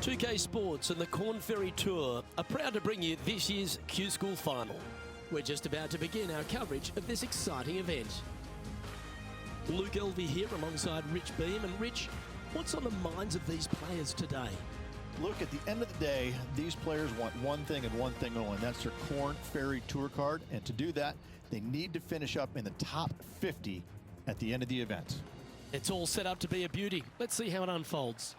2K Sports and the Corn Ferry Tour are proud to bring you this year's Q-School Final. We're just about to begin our coverage of this exciting event. Luke Elvey here alongside Rich Beam. And Rich, what's on the minds of these players today? Look, at the end of the day, these players want one thing and one thing only, and that's their Corn Ferry Tour card. And to do that, they need to finish up in the top 50 at the end of the event. It's all set up to be a beauty. Let's see how it unfolds.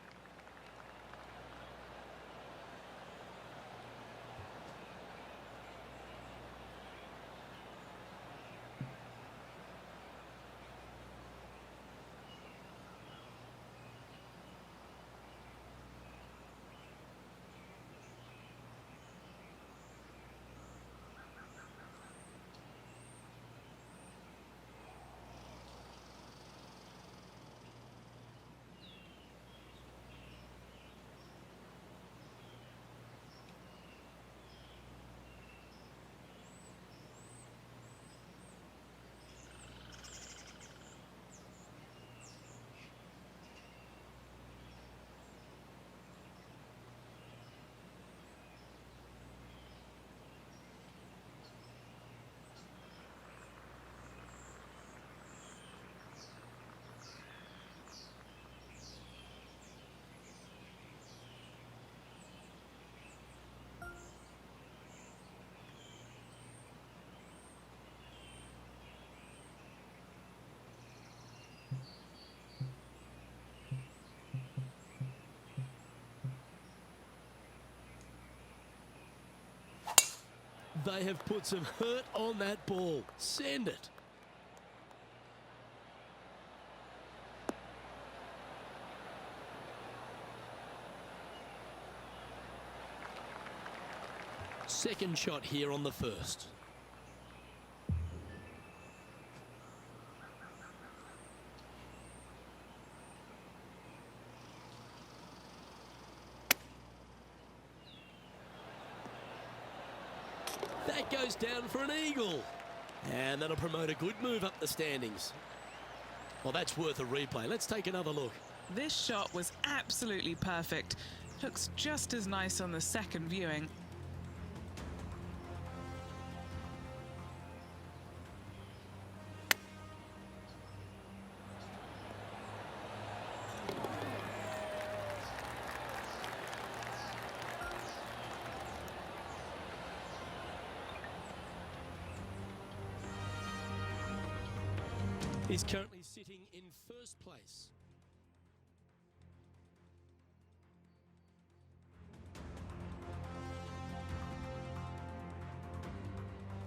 They have put some hurt on that ball. Send it. Second shot here on the first. That goes down for an eagle. And that'll promote a good move up the standings. Well, that's worth a replay. Let's take another look. This shot was absolutely perfect. Looks just as nice on the second viewing. He's currently sitting in first place.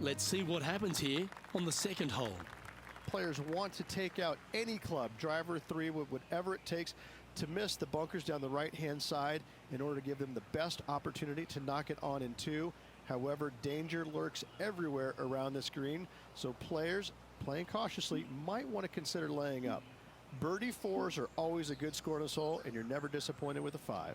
Let's see what happens here on the second hole. Players want to take out any club, driver, three, whatever it takes to miss the bunkers down the right-hand side in order to give them the best opportunity to knock it on in two. However, danger lurks everywhere around this green, so players playing cautiously might want to consider laying up. Birdie fours are always a good score in this hole, and you're never disappointed with a 5.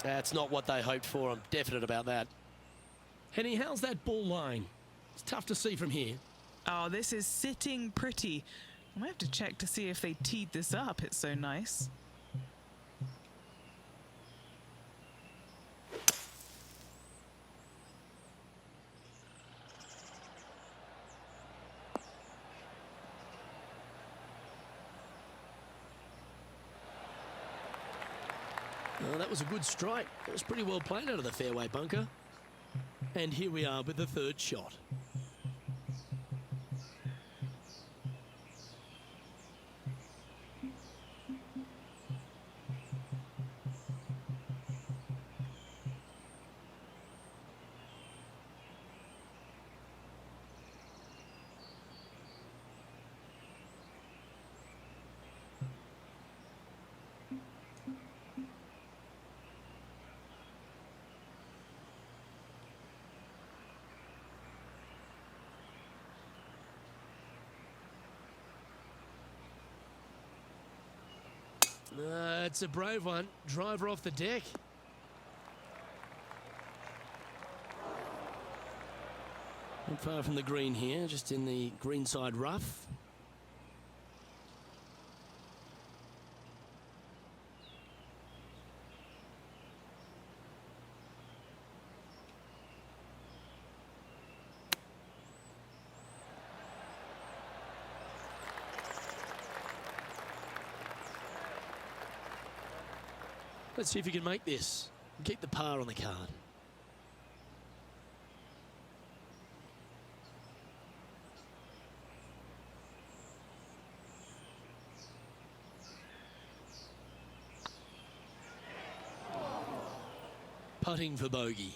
That's not what they hoped for. I'm definite about that. Henny, how's that ball line? It's tough to see from here. Oh, this is sitting pretty. I might have to check to see if they teed this up. It's so nice. Oh, that was a good strike. It was pretty well played out of the fairway bunker. And here we are with the third shot. It's a brave one. Driver off the deck. Not far from the green here, just in the greenside rough. Let's see if you can make this and keep the par on the card. Putting for bogey.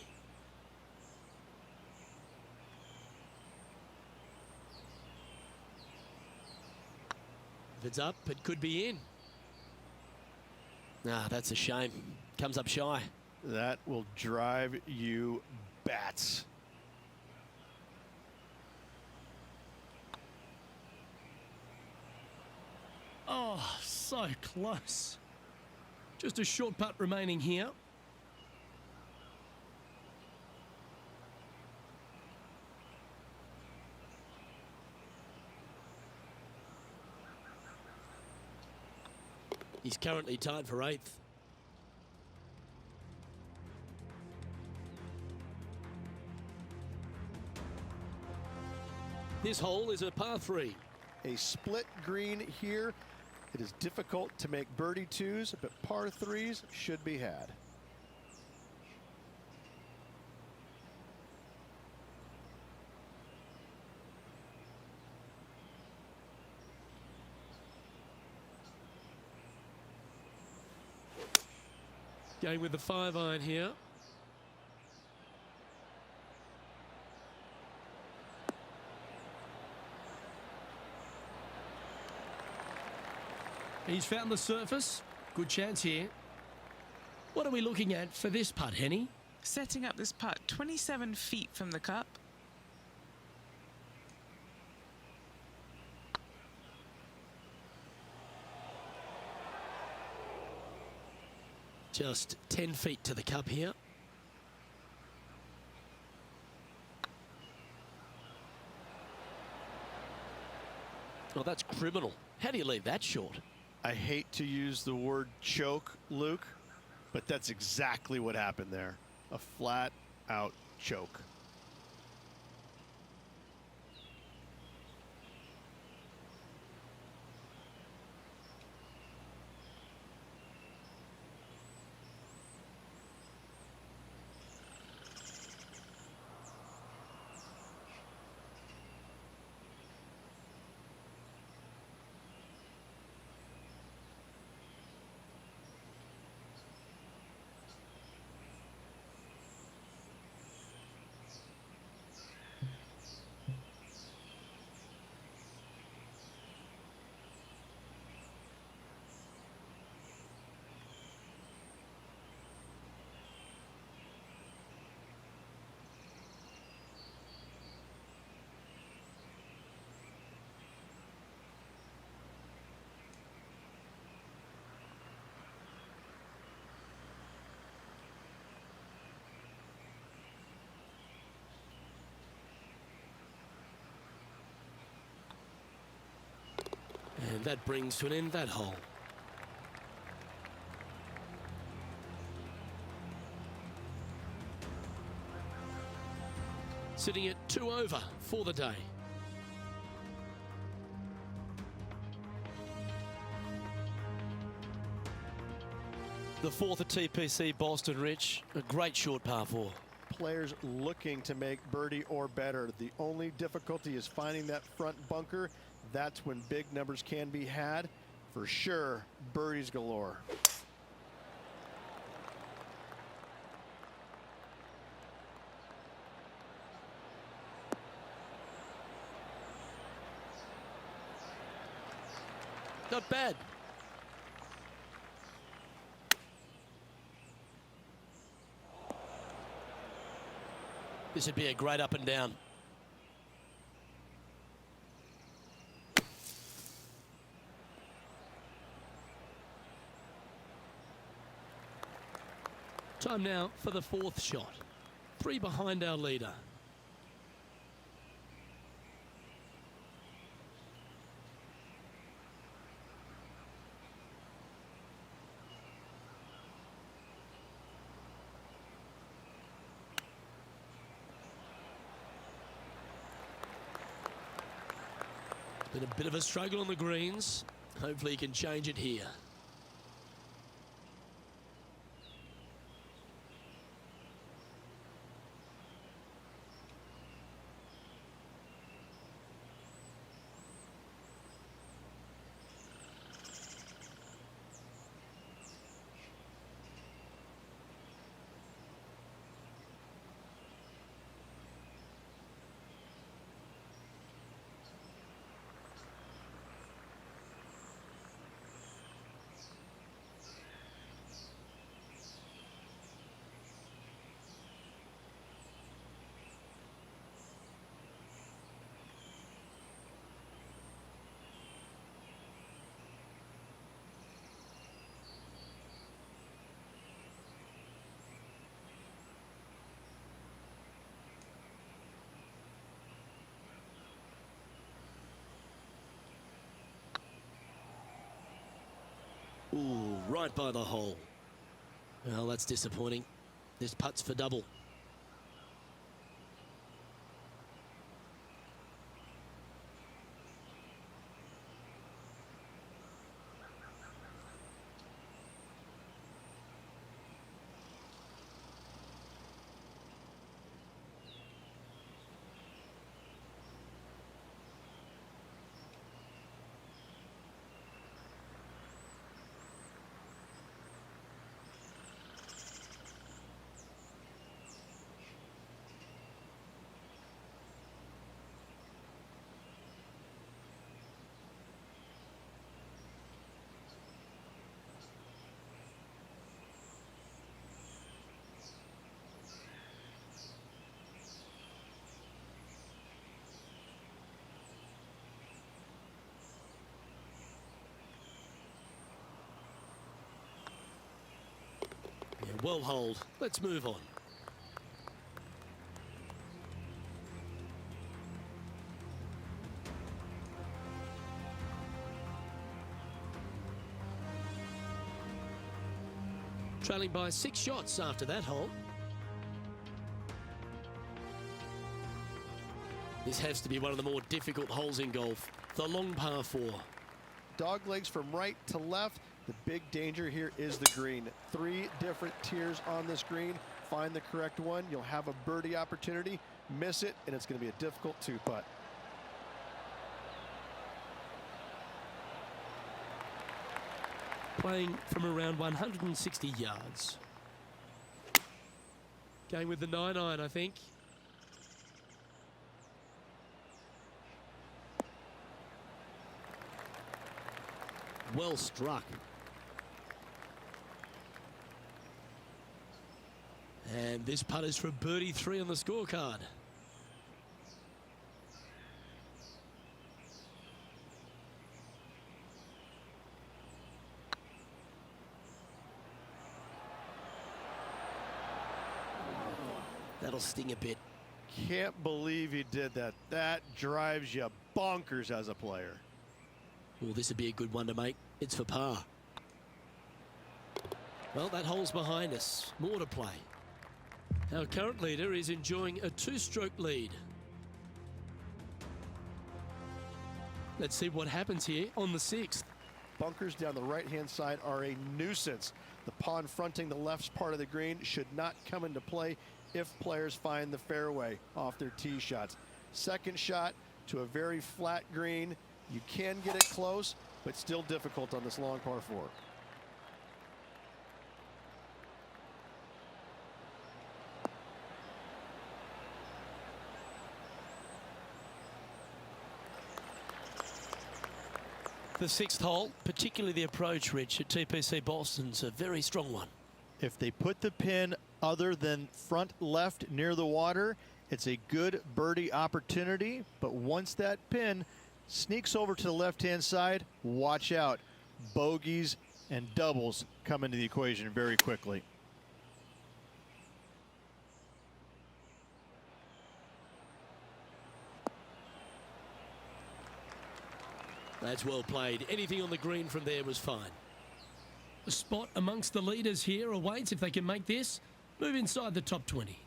If it's up, it could be in. Ah, that's a shame. Comes up shy. That will drive you bats. Oh, so close. Just a short putt remaining here. He's currently tied for 8th. This hole is a par 3. A split green here. It is difficult to make birdie 2s, but par 3s should be had. Going with the 5-iron here. He's found the surface. Good chance here. What are we looking at for this putt, Henny? Setting up this putt 27 feet from the cup. Just 10 feet to the cup here. Oh, that's criminal. How do you leave that short? I hate to use the word choke, Luke, but that's exactly what happened there. A flat out choke. And that brings to an end that hole. Sitting at 2 over for the day. The fourth at TPC Boston, Rich. A great short par 4. Players looking to make birdie or better. The only difficulty is finding that front bunker. That's when big numbers can be had. For sure, birdies galore. Not bad. This would be a great up and down. Time now for the fourth shot. 3 behind our leader. Been a bit of a struggle on the greens. Hopefully he can change it here. Ooh, right by the hole. Well, that's disappointing. This putt's for double. well holed. Let's move on. Trailing by 6 shots after that hole. This has to be one of the more difficult holes in golf. The long par 4. Dog legs from right to left. The big danger here is the green. 3 different tiers on this green. Find the correct one. You'll have a birdie opportunity. Miss it, and it's going to be a difficult 2-putt. Playing from around 160 yards. Going with the 9-iron, I think. Well struck. And this putt is for birdie 3 on the scorecard. That'll sting a bit. Can't believe he did that. That drives you bonkers as a player. Well, this would be a good one to make. It's for par. Well, that hole's behind us. More to play. Our current leader is enjoying a 2-stroke lead. Let's see what happens here on the 6th. Bunkers down the right-hand side are a nuisance. The pond fronting the left part of the green should not come into play if players find the fairway off their tee shots. Second shot to a very flat green. You can get it close, but still difficult on this long par 4. The 6th hole, particularly the approach, Rich, at TPC Boston's a very strong one. If they put the pin other than front left near the water, it's a good birdie opportunity. But once that pin sneaks over to the left-hand side, watch out. Bogeys and doubles come into the equation very quickly. That's well played. Anything on the green from there was fine. A spot amongst the leaders here awaits if they can make this. Move inside the top 20.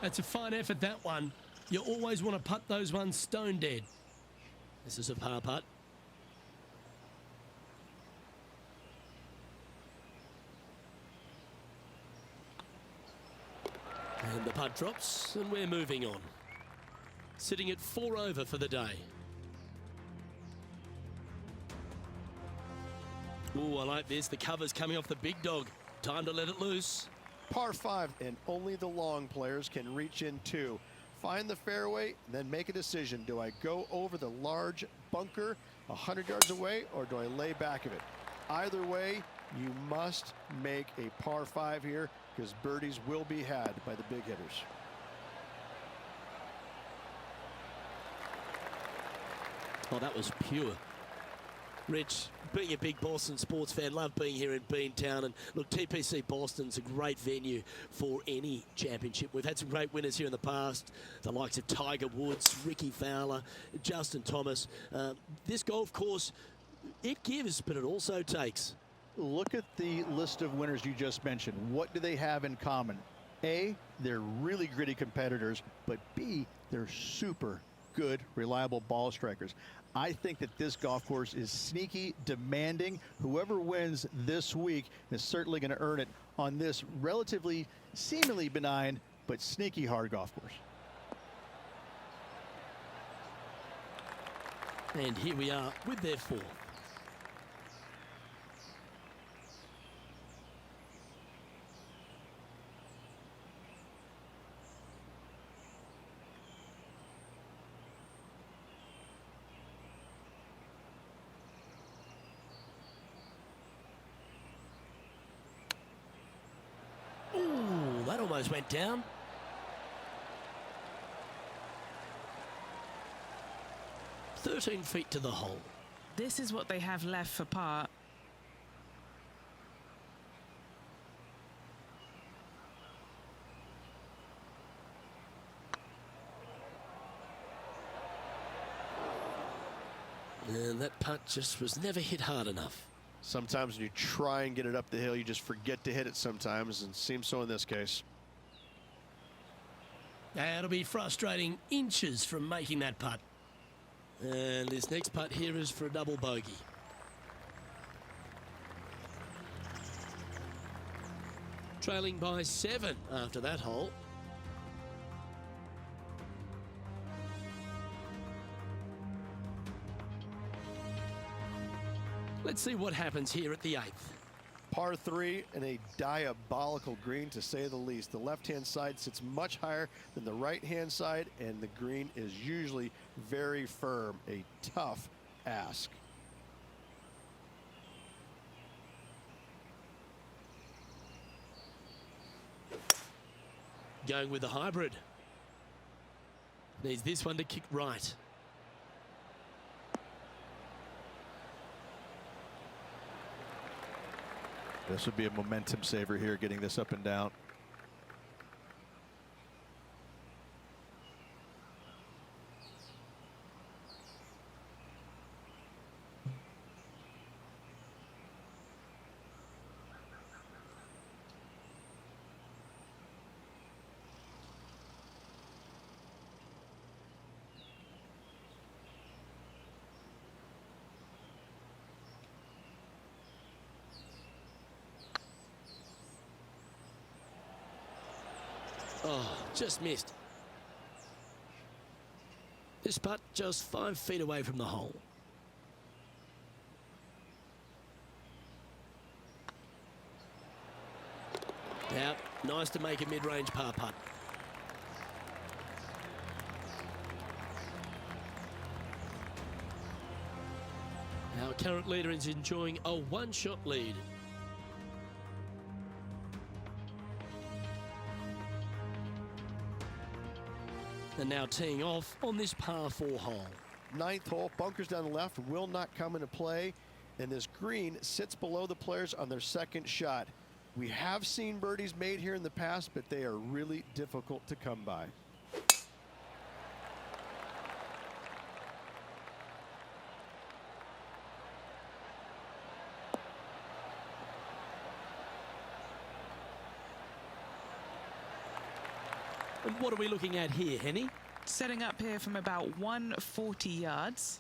That's a fine effort, that one. You always want to putt those ones stone dead. This is a par putt. And the putt drops, and we're moving on. Sitting at 4 over for the day. Ooh, I like this. The cover's coming off the big dog. Time to let it loose. Par 5, and only the long players can reach in 2. Find the fairway, then make a decision. Do I go over the large bunker 100 yards away, or do I lay back of it? Either way, you must make a par 5 here, because birdies will be had by the big hitters. Oh, that was pure. Rich, being a big Boston sports fan, love being here in Beantown. And look, TPC Boston's a great venue for any championship. We've had some great winners here in the past, the likes of Tiger Woods, Ricky Fowler, Justin Thomas. This golf course, it gives, but it also takes. Look at the list of winners you just mentioned. What do they have in common? A, they're really gritty competitors, but B, they're super good, reliable ball strikers. I think that this golf course is sneaky, demanding. Whoever wins this week is certainly going to earn it on this relatively, seemingly benign, but sneaky hard golf course. And here we are with their fourth. Ooh, that almost went down. "13 feet to the hole." This is what they have left for par. And that putt just was never hit hard enough. Sometimes when you try and get it up the hill, you just forget to hit it sometimes, and seems so in this case. It'll be frustrating inches from making that putt. And this next putt here is for a double bogey. Trailing by 7 after that hole. Let's see what happens here at the 8th. Par 3 and a diabolical green, to say the least. The left-hand side sits much higher than the right-hand side, and the green is usually very firm. A tough ask. Going with the hybrid. Needs this one to kick right. This would be a momentum saver here, getting this up and down. Oh, just missed. This putt just 5 feet away from the hole. Now, nice to make a mid-range par putt. Our current leader is enjoying a one-shot lead. And now teeing off on this par 4 hole. 9th hole, bunkers down the left will not come into play, and this green sits below the players on their second shot. We have seen birdies made here in the past, but they are really difficult to come by. And what are we looking at here, Henny? Setting up here from about 140 yards.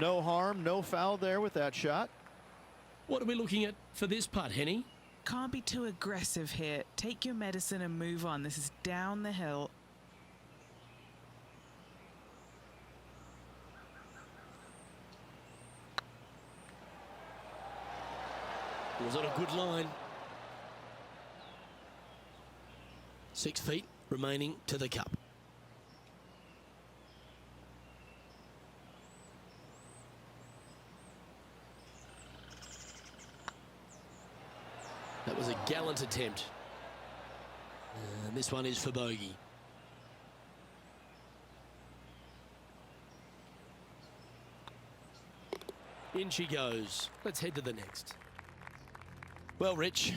No harm, no foul there with that shot. What are we looking at for this putt, Henny? Can't be too aggressive here. Take your medicine and move on. This is down the hill. It was on a good line. 6 feet remaining to the cup. That was a gallant attempt. And this one is for bogey. In she goes. Let's head to the next. Well, Rich,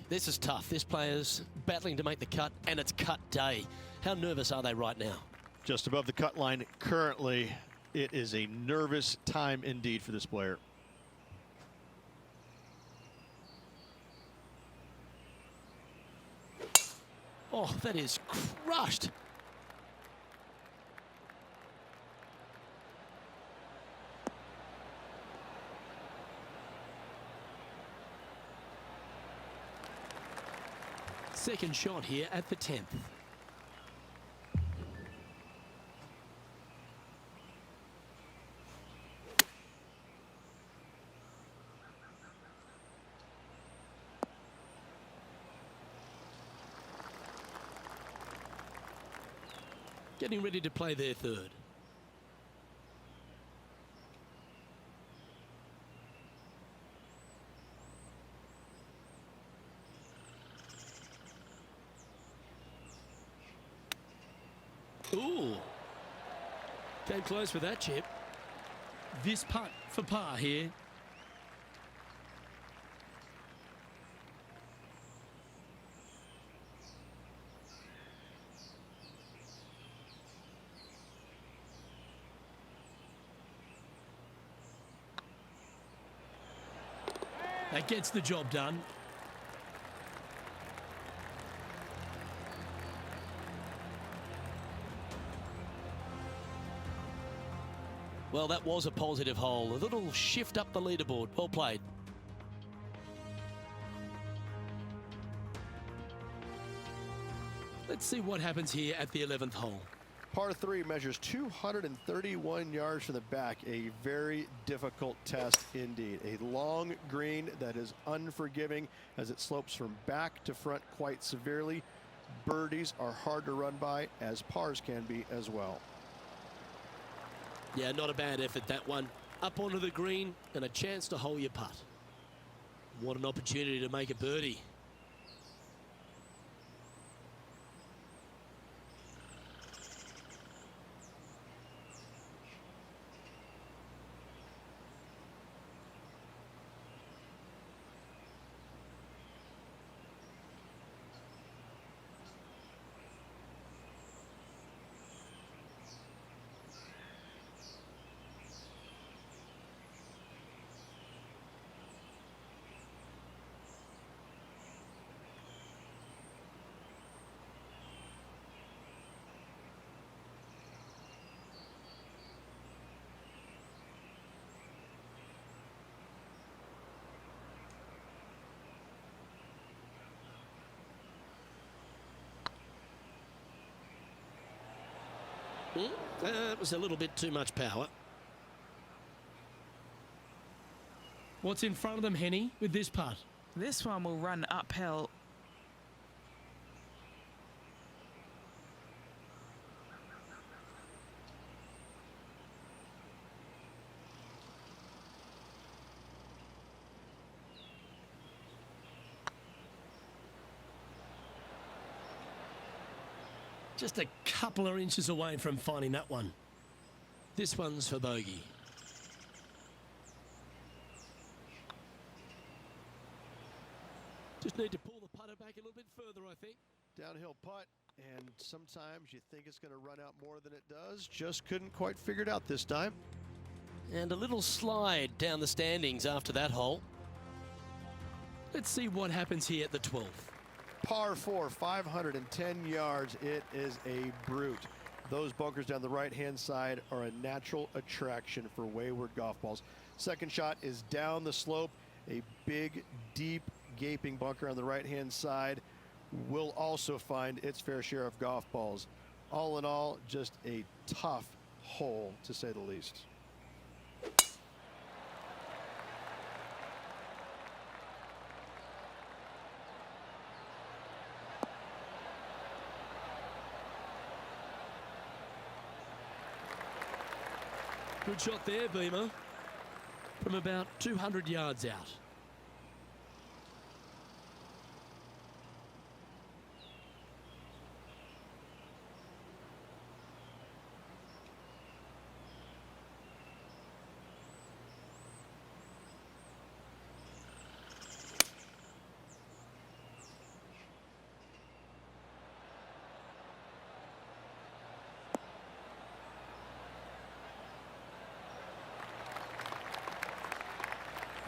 this is tough. This player's battling to make the cut, and it's cut day. How nervous are they right now? Just above the cut line currently. It is a nervous time indeed for this player. Oh, that is crushed. Second shot here at the 10th. Getting ready to play their third. Ooh. Came close with that chip. This putt for par here. That gets the job done. Well, that was a positive hole. A little shift up the leaderboard. Well played. Let's see what happens here at the 11th hole. Par 3 measures 231 yards from the back. A very difficult test indeed. A long green that is unforgiving as it slopes from back to front quite severely. Birdies are hard to run by, as pars can be as well. Yeah, not a bad effort, that one. Up onto the green and a chance to hole your putt. What an opportunity to make a birdie. It was a little bit too much power. What's in front of them, Henny, with this putt? This one will run uphill. Just a couple of inches away from finding that one. This one's for bogey. Just need to pull the putter back a little bit further, I think. Downhill putt, and sometimes you think it's going to run out more than it does. Just couldn't quite figure it out this time. And a little slide down the standings after that hole. Let's see what happens here at the 12th. Par 4, 510 yards. It is a brute. Those bunkers down the right-hand side are a natural attraction for wayward golf balls. Second shot is down the slope. A big, deep, gaping bunker on the right-hand side will also find its fair share of golf balls. All in all, just a tough hole, to say the least. Good shot there, Beamer, from about 200 yards out.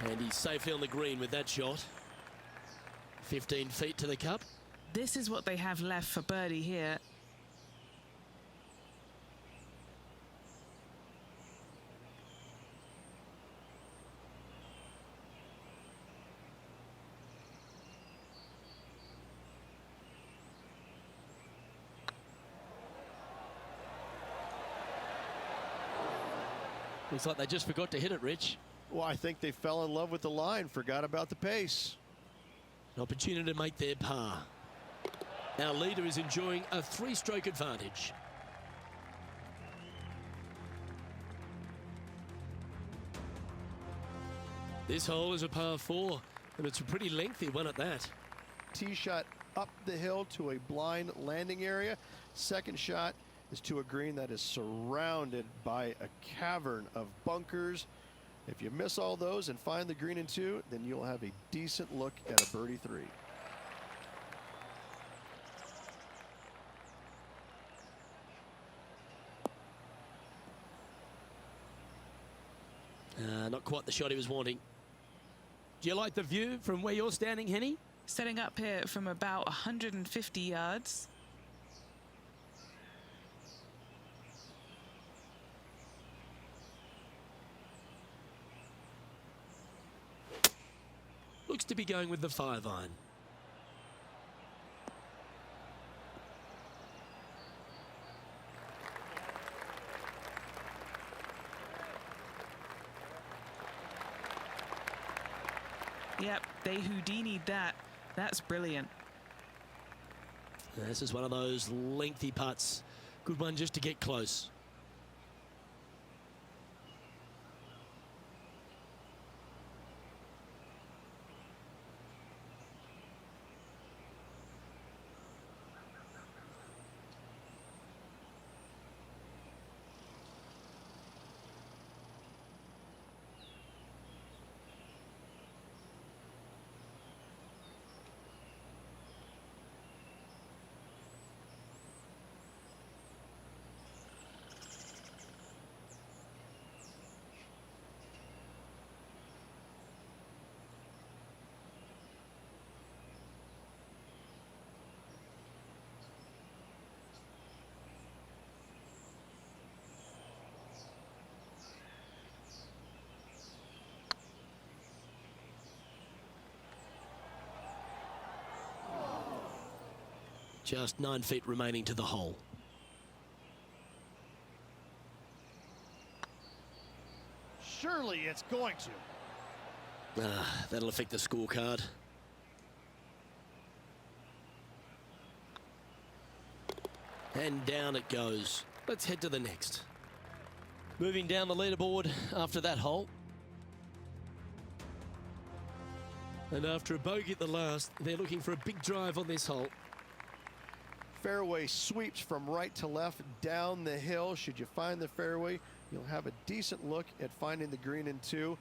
And he's safely on the green with that shot. 15 feet to the cup. This is what they have left for birdie here. Looks like they just forgot to hit it, Rich. Well, I think they fell in love with the line, forgot about the pace. An opportunity to make their par. Our leader is enjoying a 3-stroke advantage. This hole is a par 4, and it's a pretty lengthy one at that. Tee shot up the hill to a blind landing area. Second shot is to a green that is surrounded by a cavern of bunkers. If you miss all those and find the green in 2, then you'll have a decent look at a birdie 3. Not quite the shot he was wanting. Do you like the view from where you're standing, Henny? Setting up here from about 150 yards. Looks to be going with the 5-iron. Yep, they Houdini'd that. That's brilliant. This is one of those lengthy putts. Good one just to get close. Just 9 feet remaining to the hole. Surely it's going to. That'll affect the scorecard. And down it goes. Let's head to the next. Moving down the leaderboard after that hole. And after a bogey at the last, they're looking for a big drive on this hole. Fairway sweeps from right to left down the hill. Should you find the fairway, you'll have a decent look at finding the green in 2.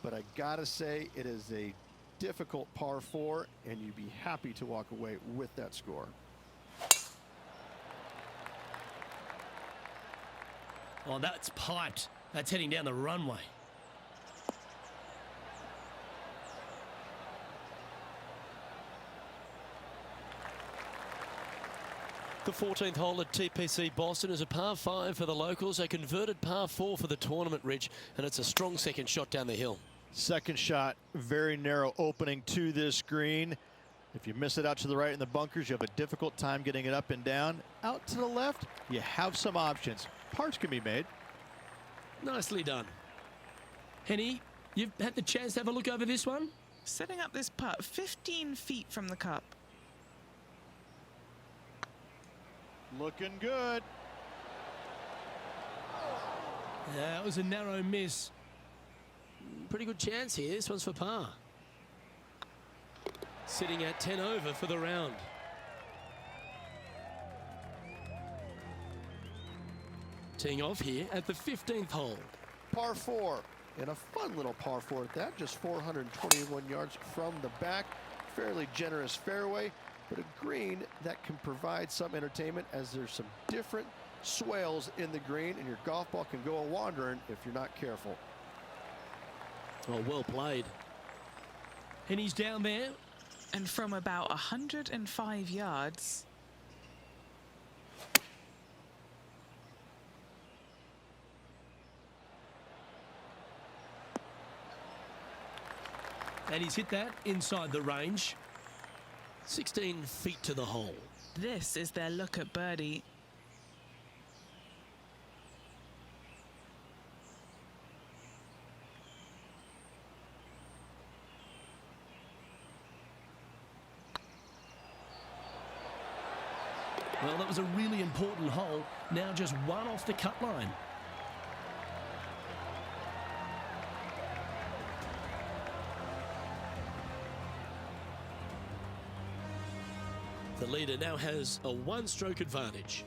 But I gotta say, it is a difficult par 4, and you'd be happy to walk away with that score. Oh, that's piped. That's heading down the runway. The 14th hole at TPC Boston is a par 5 for the locals, a converted par 4 for the tournament, Rich, and it's a strong second shot down the hill. Second shot, very narrow opening to this green. If you miss it out to the right in the bunkers, you have a difficult time getting it up and down. Out to the left, you have some options. Pars can be made. Nicely done. Henny, you've had the chance to have a look over this one? Setting up this putt 15 feet from the cup. Looking good. Yeah, it was a narrow miss. Pretty good chance here. This one's for par. Sitting at 10 over for the round. Teeing off here at the 15th hole. Par 4, and a fun little par 4 at that, just 421 yards from the back. Fairly generous fairway, but a green that can provide some entertainment as there's some different swales in the green, and your golf ball can go a-wandering if you're not careful. Oh, well played. And he's down there. And from about 105 yards. And he's hit that inside the range. 16 feet to the hole. This is their look at birdie. Well, that was a really important hole. Now just one off the cut line. The leader now has a one-stroke advantage.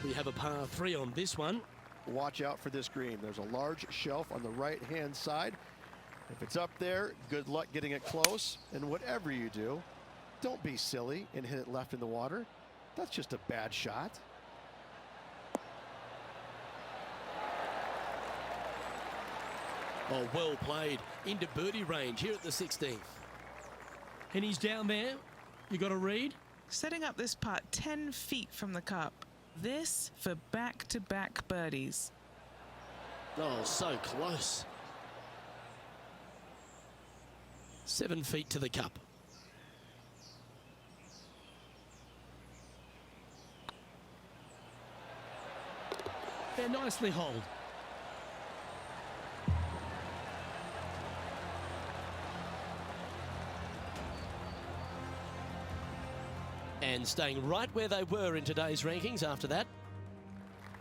We have a par 3 on this one. Watch out for this green. There's a large shelf on the right-hand side. If it's up there, good luck getting it close. And whatever you do, don't be silly and hit it left in the water. That's just a bad shot. Oh, well played. Into birdie range here at the 16th. And he's down there. You got a read? Setting up this putt 10 feet from the cup. This for back-to-back birdies. Oh, so close. 7 feet to the cup. They're nicely holed. And staying right where they were in today's rankings after that.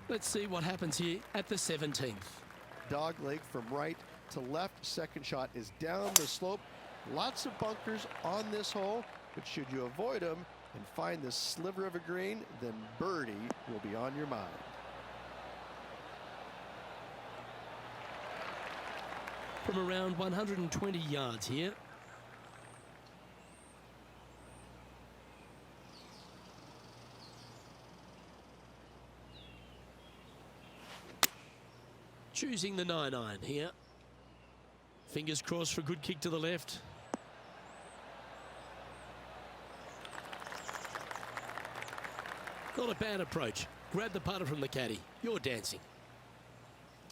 Let's see what happens here at the 17th. Dog leg from right to left. Second shot is down the slope. Lots of bunkers on this hole, but should you avoid them and find this sliver of a green, then birdie will be on your mind. From around 120 yards here. Choosing the 9-iron here. Fingers crossed for a good kick to the left. Not a bad approach. Grab the putter from the caddy. You're dancing.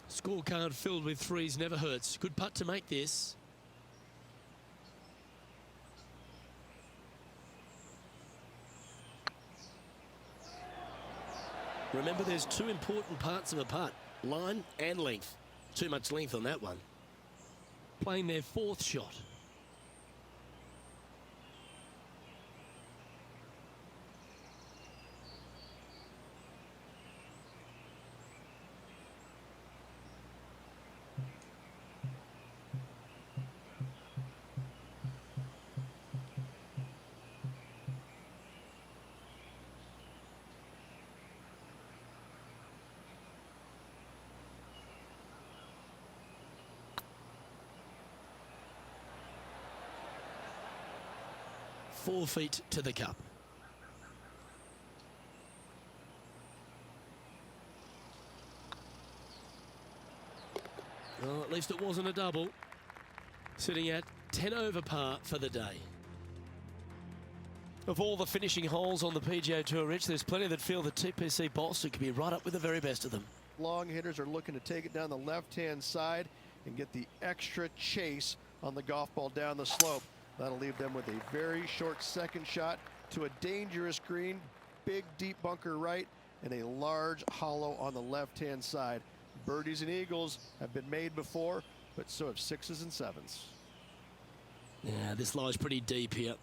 Scorecard filled with threes never hurts. Good putt to make this. Remember, there's two important parts of a putt. Line and length. Too much length on that one. Playing their fourth shot. .4 feet to the cup. Well, at least it wasn't a double. Sitting at 10 over par for the day. Of all the finishing holes on the PGA Tour, Rich, there's plenty that feel the TPC Boston could be right up with the very best of them. Long hitters are looking to take it down the left-hand side and get the extra chase on the golf ball down the slope. That'll leave them with a very short second shot to a dangerous green, big deep bunker right, and a large hollow on the left-hand side. Birdies and eagles have been made before, but so have sixes and sevens. Yeah, this lies pretty deep here.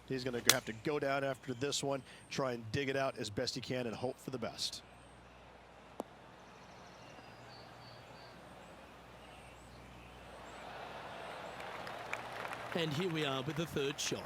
He's going to have to go down after this one, try and dig it out as best he can and hope for the best. And here we are with the third shot.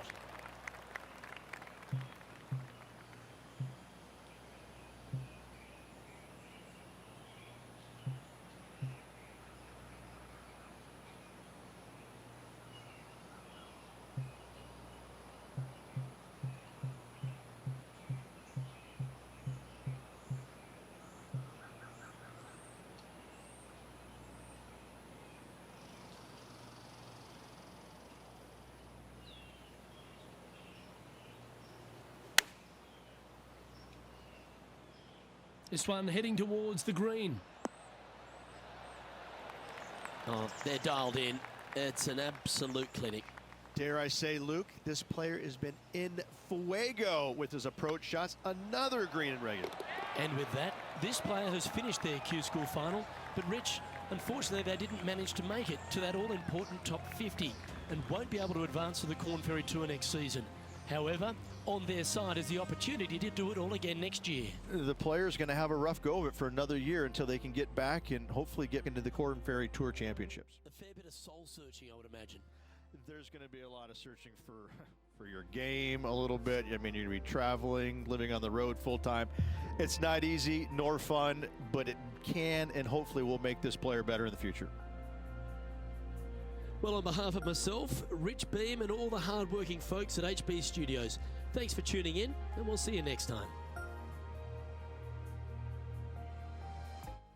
This one heading towards the green. Oh, they're dialed in. It's an absolute clinic. Dare I say, Luke, this player has been in fuego with his approach shots. Another green and regular. And with that, this player has finished their Q School final. But Rich, unfortunately, they didn't manage to make it to that all-important top 50 and won't be able to advance to the Corn Ferry Tour next season. However, on their side is the opportunity to do it all again next year. The player's going to have a rough go of it for another year until they can get back and hopefully get into the Corn Ferry Tour Championships. A fair bit of soul searching, I would imagine. There's going to be a lot of searching for your game a little bit. I mean, you're going to be traveling, living on the road full time. It's not easy nor fun, but it can and hopefully will make this player better in the future. Well, on behalf of myself, Rich Beam, and all the hard-working folks at HB Studios, thanks for tuning in, and we'll see you next time.